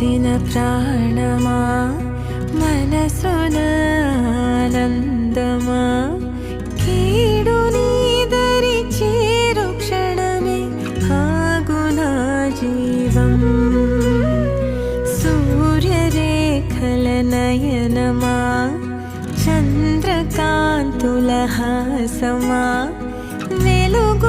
పోసిన ప్రాణమా మనసున ఆనందమా కీడు నీదరి చేరు క్షణమే ఆగునా జీవం సూర్యరేఖల నయనమా చంద్రకాంతుల హాసమా వెలుగు